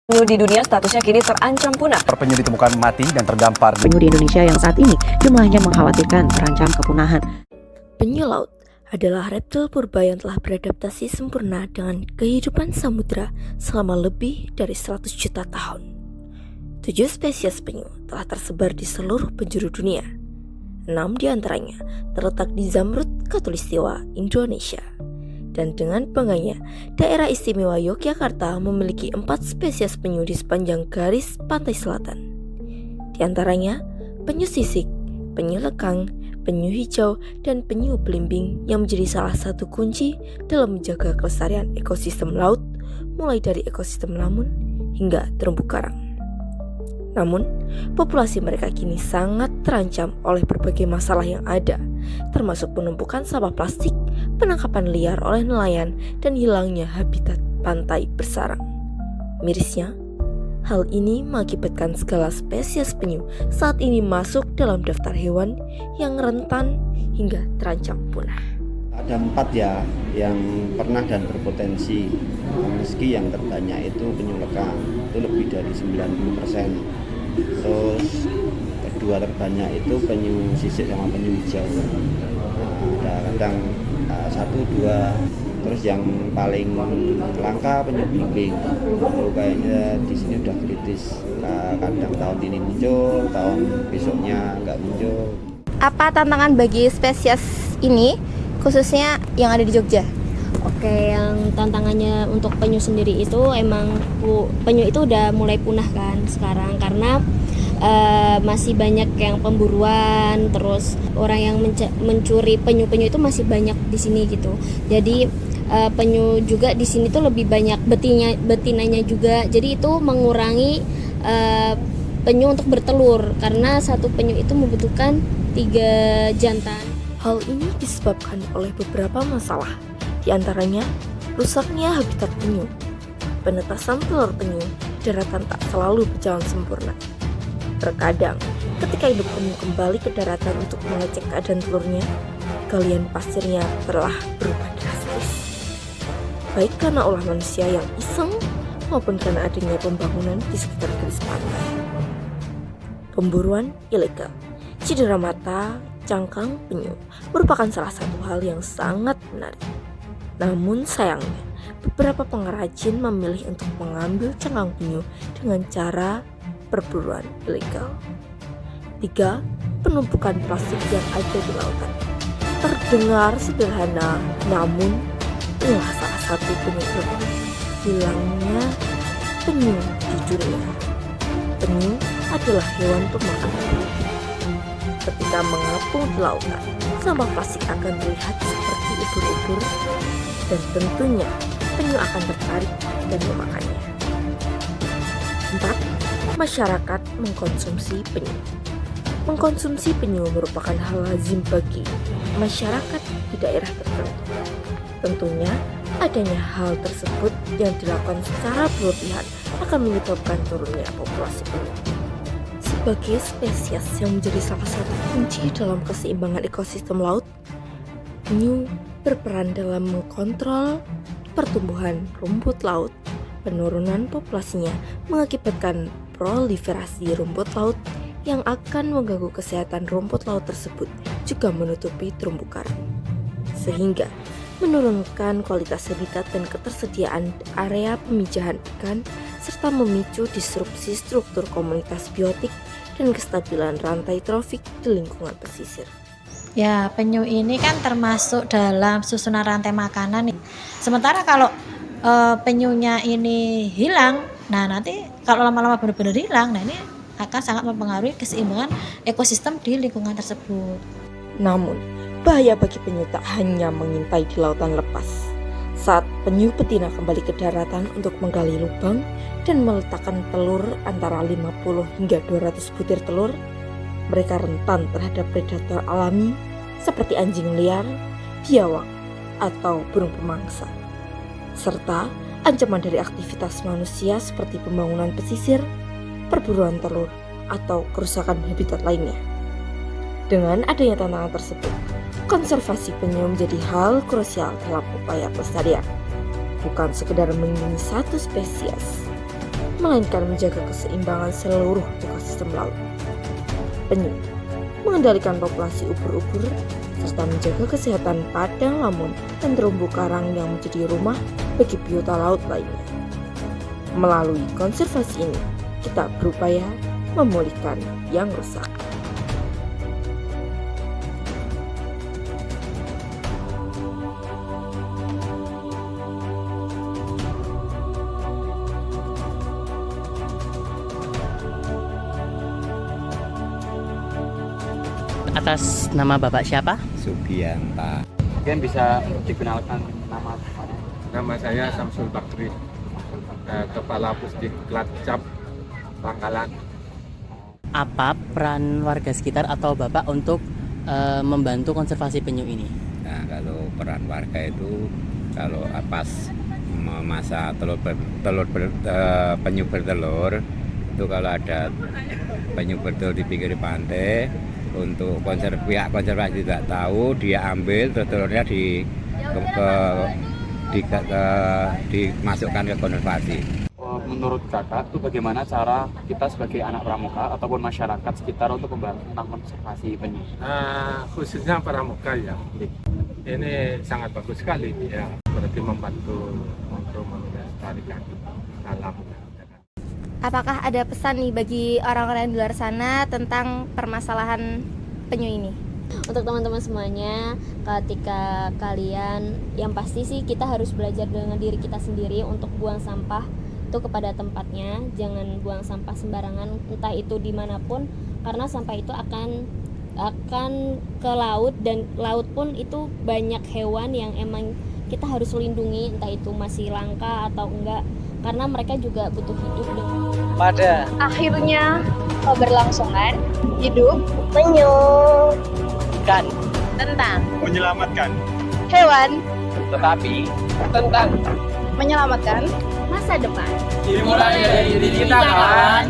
Penyu di dunia statusnya kini terancam punah. Penyu ditemukan mati dan terdampar Penyu di Indonesia yang saat ini jumlahnya mengkhawatirkan terancam kepunahan. Penyu laut adalah reptil purba yang telah beradaptasi sempurna dengan kehidupan samudera selama lebih dari 100 juta tahun. 7 spesies penyu telah tersebar di seluruh penjuru dunia. 6 diantaranya terletak di Zamrud Khatulistiwa, Indonesia. Dan dengan bangganya, daerah istimewa Yogyakarta memiliki 4 spesies penyu di sepanjang garis pantai selatan. Di antaranya, penyu sisik, penyu lekang, penyu hijau, dan penyu belimbing yang menjadi salah satu kunci dalam menjaga kelestarian ekosistem laut, mulai dari ekosistem lamun hingga terumbu karang. Namun, populasi mereka kini sangat terancam oleh berbagai masalah yang ada, termasuk penumpukan sampah plastik, penangkapan liar oleh nelayan, dan hilangnya habitat pantai bersarang. Mirisnya, hal ini mengakibatkan segala spesies penyu saat ini masuk dalam daftar hewan yang rentan hingga terancam punah. Ada 4 ya yang pernah dan berpotensi, meski yang terbanyak itu penyu lekang, itu lebih dari 90%. Terus kedua terbanyak itu penyu sisik sama penyu hijau. Ada kadang 1, 2. Terus yang paling langka penyu belimbing. Itu kayaknya di sini udah kritis. Kadang tahun ini muncul, tahun besoknya nggak muncul. Apa tantangan bagi spesies ini, khususnya yang ada di Jogja? Oke, yang tantangannya untuk penyu sendiri itu emang penyu itu udah mulai punah kan sekarang karena masih banyak yang pemburuan, terus orang yang mencuri penyu-penyu itu masih banyak di sini gitu. Jadi penyu juga di sini tuh lebih banyak betinanya juga. Jadi itu mengurangi penyu untuk bertelur karena satu penyu itu membutuhkan 3 jantan. Hal ini disebabkan oleh beberapa masalah, di antaranya rusaknya habitat penyu, penetasan telur penyu, daratan tak selalu berjalan sempurna. Terkadang, ketika induk penyu kembali ke daratan untuk mengecek keadaan telurnya, galian pasirnya telah berubah drastis. Baik karena ulah manusia yang iseng maupun karena adanya pembangunan di sekitar garis pantai. Pemburuan ilegal, cedera mata, cangkang penyu merupakan salah satu hal yang sangat menarik. Namun sayangnya, beberapa pengrajin memilih untuk mengambil cangkang penyu dengan cara perburuan ilegal. 3. Penumpukan plastik yang ada di lautan. Terdengar sederhana, namun inilah salah satu penyebab hilangnya penyu di dunia. Penyu adalah hewan pemakan ikan. Ketika mengapung di lautan, sampah plastik akan terlihat seperti ubur-ubur dan tentunya penyu akan tertarik dan memakannya. 4. Masyarakat mengkonsumsi penyu. Mengkonsumsi penyu merupakan hal lazim bagi masyarakat di daerah tertentu. Tentunya adanya hal tersebut yang dilakukan secara berlebihan akan menyebabkan turunnya populasi penyu. Sebagai spesies yang menjadi salah satu kunci dalam keseimbangan ekosistem laut, penyu berperan dalam mengkontrol pertumbuhan rumput laut. Penurunan populasinya mengakibatkan proliferasi rumput laut yang akan mengganggu kesehatan rumput laut tersebut, juga menutupi terumbu karang, sehingga menurunkan kualitas habitat dan ketersediaan area pemijahan ikan, serta memicu disrupsi struktur komunitas biotik dan kestabilan rantai trofik di lingkungan pesisir. Ya, penyu ini kan termasuk dalam susunan rantai makanan nih. Sementara kalau penyunya ini hilang, nah nanti kalau lama-lama benar-benar hilang, nah ini akan sangat mempengaruhi keseimbangan ekosistem di lingkungan tersebut. Namun, bahaya bagi penyu tak hanya mengintai di lautan lepas. Saat penyu betina kembali ke daratan untuk menggali lubang dan meletakkan telur antara 50 hingga 200 butir telur, mereka rentan terhadap predator alami seperti anjing liar, biawak, atau burung pemangsa, serta ancaman dari aktivitas manusia seperti pembangunan pesisir, perburuan telur, atau kerusakan habitat lainnya. Dengan adanya tantangan tersebut, konservasi penyu menjadi hal krusial dalam upaya pelestarian, bukan sekedar melindungi satu spesies, melainkan menjaga keseimbangan seluruh ekosistem laut. Penyu mengendalikan populasi ubur-ubur serta menjaga kesehatan padang lamun dan terumbu karang yang menjadi rumah bagi biota laut lainnya. Melalui konservasi ini, kita berupaya memulihkan yang rusak. Atas nama Bapak siapa? Sugianta. Mungkin bisa dikenalkan nama. Nama saya Samsul Bakri, Kepala Pusdiklat Cap Pangkalan. Apa peran warga sekitar atau Bapak untuk membantu konservasi penyu ini? Nah, kalau peran warga itu kalau pas masa penyu bertelur itu kalau ada penyu bertelur di pinggir pantai, untuk pihak konservasi tidak tahu, dia ambil telurnya dimasukkan ke konservasi. Menurut kakak itu bagaimana cara kita sebagai anak pramuka ataupun masyarakat sekitar untuk membantu tentang konservasi penyu? Khususnya pramuka ya, ini sangat bagus sekali ya, berarti membantu untuk melestarikan alam. Apakah ada pesan nih bagi orang-orang di luar sana tentang permasalahan penyu ini? Untuk teman-teman semuanya, ketika kalian, yang pasti sih kita harus belajar dengan diri kita sendiri untuk buang sampah itu kepada tempatnya. Jangan buang sampah sembarangan, entah itu dimanapun, karena sampah itu akan ke laut, dan laut pun itu banyak hewan yang emang kita harus lindungi, entah itu masih langka atau enggak, karena mereka juga butuh hidup. Pada akhirnya keberlangsungan hidup penyu kan tentang Menyelamatkan hewan, tetapi tentang menyelamatkan masa depan. dimulai dari diri kita, kawan.